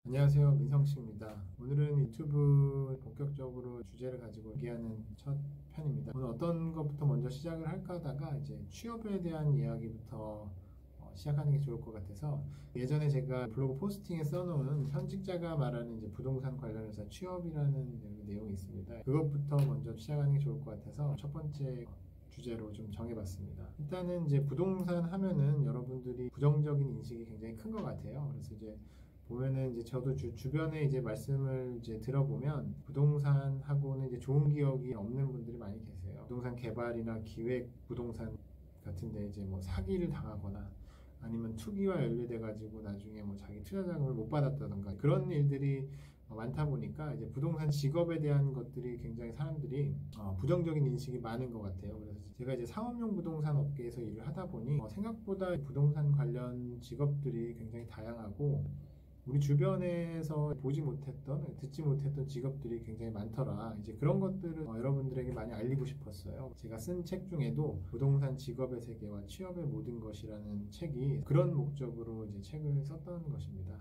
안녕하세요, 민성씨입니다. 오늘은 유튜브 본격적으로 주제를 가지고 얘기하는 첫 편입니다. 오늘 어떤 것부터 먼저 시작을 할까 하다가 이제 취업에 대한 이야기부터 시작하는 게 좋을 것 같아서, 예전에 제가 블로그 포스팅에 써놓은 현직자가 말하는 이제 부동산 관련해서 취업이라는 내용이 있습니다. 그것부터 먼저 시작하는 게 좋을 것 같아서 첫 번째 주제로 좀 정해봤습니다. 일단은 이제 부동산 하면은 여러분들이 부정적인 인식이 굉장히 큰 것 같아요. 그래서 이제 보면은 이제 저도 주변에 이제 말씀을 이제 들어보면 부동산하고는 이제 좋은 기억이 없는 분들이 많이 계세요. 부동산 개발이나 기획 부동산 같은데 이제 뭐 사기를 당하거나 아니면 투기와 연루돼 가지고 나중에 뭐 자기 투자 자금을 못 받았다던가 그런 일들이 많다 보니까 이제 부동산 직업에 대한 것들이 굉장히 사람들이 부정적인 인식이 많은 것 같아요. 그래서 제가 이제 상업용 부동산 업계에서 일을 하다 보니 생각보다 부동산 관련 직업들이 굉장히 다양하고 우리 주변에서 보지 못했던, 듣지 못했던 직업들이 굉장히 많더라. 이제 그런 것들을 여러분들에게 많이 알리고 싶었어요. 제가 쓴 책 중에도 부동산 직업의 세계와 취업의 모든 것이라는 책이 그런 목적으로 이제 책을 썼던 것입니다.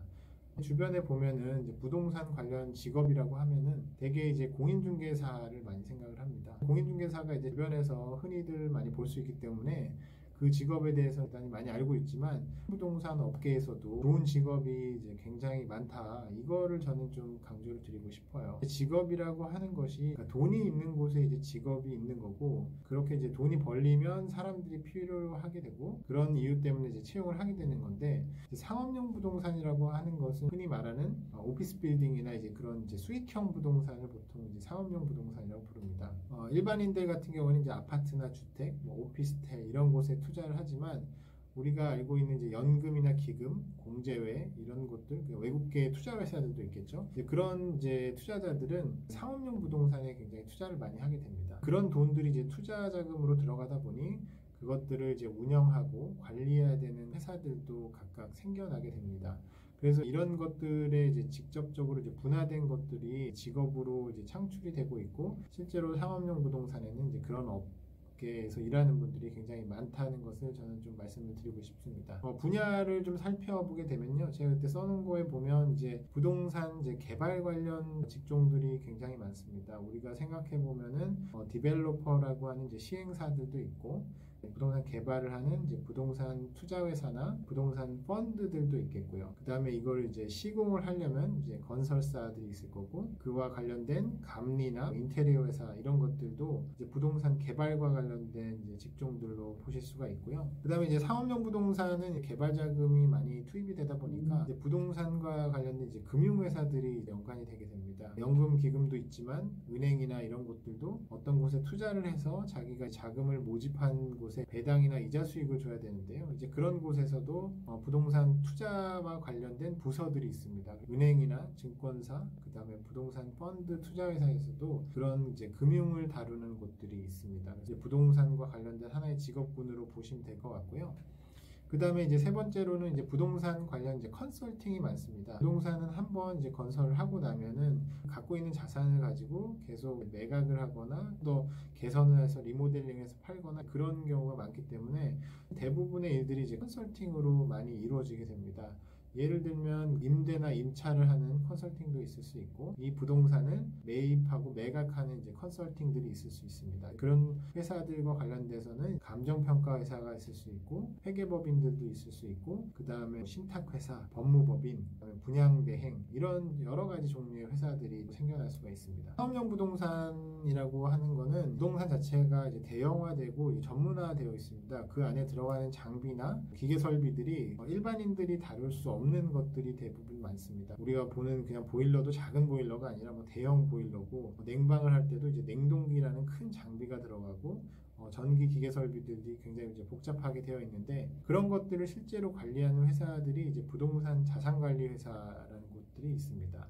주변에 보면은 이제 부동산 관련 직업이라고 하면은 대개 이제 공인중개사를 많이 생각을 합니다. 공인중개사가 이제 주변에서 흔히들 많이 볼 수 있기 때문에 그 직업에 대해서 일단 많이 알고 있지만 부동산 업계에서도 좋은 직업이 이제 굉장히 많다. 이거를 저는 좀 강조를 드리고 싶어요. 직업이라고 하는 것이 그러니까 돈이 있는 곳에 이제 직업이 있는 거고 그렇게 이제 돈이 벌리면 사람들이 필요로 하게 되고 그런 이유 때문에 이제 채용을 하게 되는 건데 상업용 부동산이라고 하는 것은 흔히 말하는 오피스 빌딩이나 이제 그런 이제 수익형 부동산을 보통 이제 상업용 부동산이라고 부릅니다. 일반인들 같은 경우는 이제 아파트나 주택, 뭐 오피스텔 이런 곳에 투자를 하지만 우리가 알고 있는 이제 연금이나 기금, 공제회 이런 곳들 외국계 투자 회사들도 있겠죠. 이제 그런 이제 투자자들은 상업용 부동산에 굉장히 투자를 많이 하게 됩니다. 그런 돈들이 이제 투자 자금으로 들어가다 보니 그것들을 이제 운영하고 관리해야 되는 회사들도 각각 생겨나게 됩니다. 그래서 이런 것들에 이제 직접적으로 이제 분화된 것들이 직업으로 이제 창출이 되고 있고 실제로 상업용 부동산에는 이제 그런 업계에서 일하는 분들이 굉장히 많다는 것을 저는 좀 말씀을 드리고 싶습니다. 분야를 좀 살펴보게 되면요. 제가 그때 써놓은 거에 보면 이제 부동산 이제 개발 관련 직종들이 굉장히 많습니다. 우리가 생각해 보면은 디벨로퍼라고 하는 이제 시행사들도 있고 부동산 개발을 하는 이제 부동산 투자회사나 부동산 펀드들도 있겠고요. 그 다음에 이걸 이제 시공을 하려면 이제 건설사들이 있을 거고 그와 관련된 감리나 인테리어 회사 이런 것들도 이제 부동산 개발과 관련된 이제 직종들로 보실 수가 있고요. 그 다음에 이제 상업용 부동산은 개발 자금이 많이 투입이 되다 보니까 이제 부동산과 관련된 이제 금융회사들이 연관이 되게 됩니다. 연금 기금도 있지만 은행이나 이런 곳들도 어떤 곳에 투자를 해서 자기가 자금을 모집한 곳에 배당이나 이자 수익을 줘야 되는데요. 이제 그런 곳에서도 부동산 투자와 관련된 부서들이 있습니다. 은행이나 증권사, 그 다음에 부동산 펀드 투자회사에서도 그런 이제 금융을 다루는 곳들이 있습니다. 이제 부동산과 관련된 하나의 직업군으로 보시면 될 것 같고요. 그 다음에 이제 세 번째로는 이제 부동산 관련 이제 컨설팅이 많습니다. 부동산은 한번 이제 건설을 하고 나면은 갖고 있는 자산을 가지고 계속 매각을 하거나 또 개선을 해서 리모델링해서 팔거나 그런 경우가 많기 때문에 대부분의 일들이 이제 컨설팅으로 많이 이루어지게 됩니다. 예를 들면 임대나 임차를 하는 컨설팅도 있을 수 있고 이 부동산을 매입하고 매각하는 이제 컨설팅들이 있을 수 있습니다. 그런 회사들과 관련돼서는 감정평가 회사가 있을 수 있고 회계법인들도 있을 수 있고 그 다음에 신탁회사, 법무법인, 분양대행 이런 여러 가지 종류의 회사들이 생겨날 수가 있습니다. 사업용 부동산이라고 하는 거는 부동산 자체가 이제 대형화되고 전문화되어 있습니다. 그 안에 들어가는 장비나 기계 설비들이 일반인들이 다룰 수 없는 것들이 대부분 많습니다. 우리가 보는 그냥 보일러도 작은 보일러가 아니라 뭐 대형 보일러고 냉방을 할 때도 이제 냉동기라는 큰 장비가 들어가고 전기 기계 설비들이 굉장히 이제 복잡하게 되어 있는데 그런 것들을 실제로 관리하는 회사들이 이제 부동산 자산관리 회사라는 곳들이 있습니다.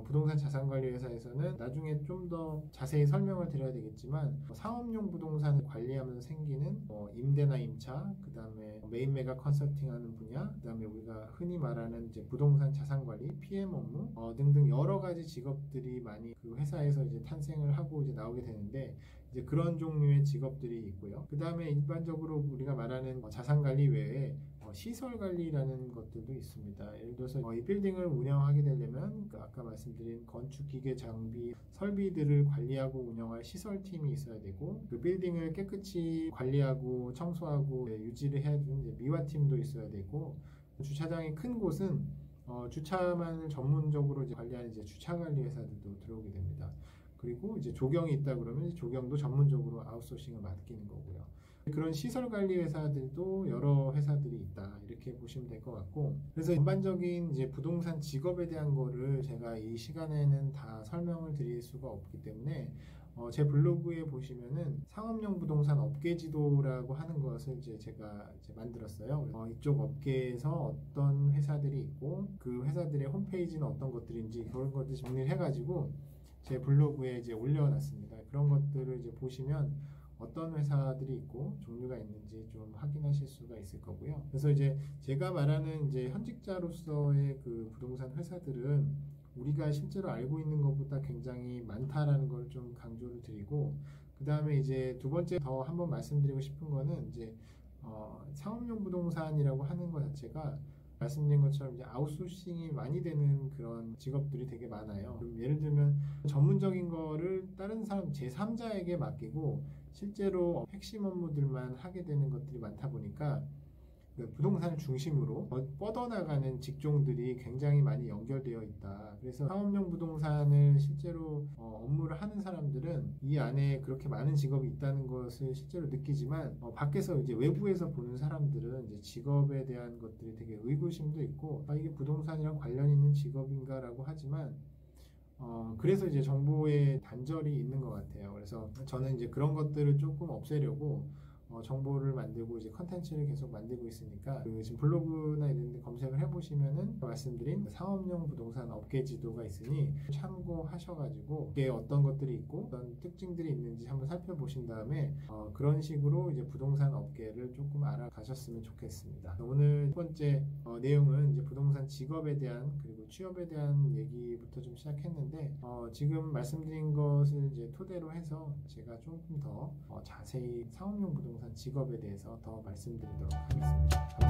부동산 자산관리 회사에서는 나중에 좀 더 자세히 설명을 드려야 되겠지만 상업용 부동산을 관리하면서 생기는 임대나 임차, 그 다음에 매입 매각 컨설팅하는 분야, 그 다음에 우리가 흔히 말하는 이제 부동산 자산관리, PM 업무 등등 여러 가지 직업들이 많이 그 회사에서 이제 탄생을 하고 이제 나오게 되는데 이제 그런 종류의 직업들이 있고요. 그 다음에 일반적으로 우리가 말하는 자산관리 외에 시설 관리라는 것들도 있습니다. 예를 들어서 이 빌딩을 운영하게 되려면 아까 말씀드린 건축 기계 장비 설비들을 관리하고 운영할 시설팀이 있어야 되고, 그 빌딩을 깨끗이 관리하고 청소하고 유지를 해야 되는 이제 미화팀도 있어야 되고, 주차장이 큰 곳은 주차만을 전문적으로 이제 관리하는 이제 주차 관리 회사들도 들어오게 됩니다. 그리고 이제 조경이 있다 그러면 조경도 전문적으로 아웃소싱을 맡기는 거고요. 그런 시설 관리 회사들도 여러 회사들이 있다, 이렇게 보시면 될 것 같고, 그래서 전반적인 이제 부동산 직업에 대한 거를 제가 이 시간에는 다 설명을 드릴 수가 없기 때문에 제 블로그에 보시면은 상업용 부동산 업계 지도라고 하는 것을 이제 제가 만들었어요. 이쪽 업계에서 어떤 회사들이 있고 그 회사들의 홈페이지는 어떤 것들인지 그런 것들 정리를 해가지고 제 블로그에 이제 올려놨습니다. 그런 것들을 이제 보시면 어떤 회사들이 있고 종류가 있는지 좀 확인하실 수가 있을 거고요. 그래서 이제 제가 말하는 이제 현직자로서의 그 부동산 회사들은 우리가 실제로 알고 있는 것보다 굉장히 많다라는 걸 좀 강조를 드리고, 그 다음에 이제 두 번째 더 한번 말씀드리고 싶은 거는 이제 상업용 부동산이라고 하는 것 자체가 말씀드린 것처럼 이제 아웃소싱이 많이 되는 그런 직업들이 되게 많아요. 예를 들면 전문적인 거를 다른 사람 제3자에게 맡기고 실제로 핵심 업무들만 하게 되는 것들이 많다 보니까 부동산을 중심으로 뻗어나가는 직종들이 굉장히 많이 연결되어 있다. 그래서 상업용 부동산을 실제로 업무를 하는 사람들은 이 안에 그렇게 많은 직업이 있다는 것을 실제로 느끼지만 밖에서 이제 외부에서 보는 사람들은 이제 직업에 대한 것들이 되게 의구심도 있고, 이게 부동산이랑 관련 있는 직업인가라고 하지만 그래서 이제 정보의 단절이 있는 것 같아요. 그래서 저는 이제 그런 것들을 조금 없애려고 정보를 만들고 이제 컨텐츠를 계속 만들고 있으니까 지금 블로그나 이런 데 검색을 해보시면은 말씀드린 상업용 부동산 업계 지도가 있으니 참고하셔가지고 이게 어떤 것들이 있고 어떤 특징들이 있는지 한번 살펴보신 다음에 그런 식으로 이제 부동산 업계를 조금 알아가셨으면 좋겠습니다. 오늘 첫 번째 내용은 이제 부동산 직업에 대한 그리고 취업에 대한 얘기부터 좀 시작했는데 지금 말씀드린 것을 이제 토대로 해서 제가 조금 더 자세히 상업용 부동산 직업에 대해서 더 말씀드리도록 하겠습니다.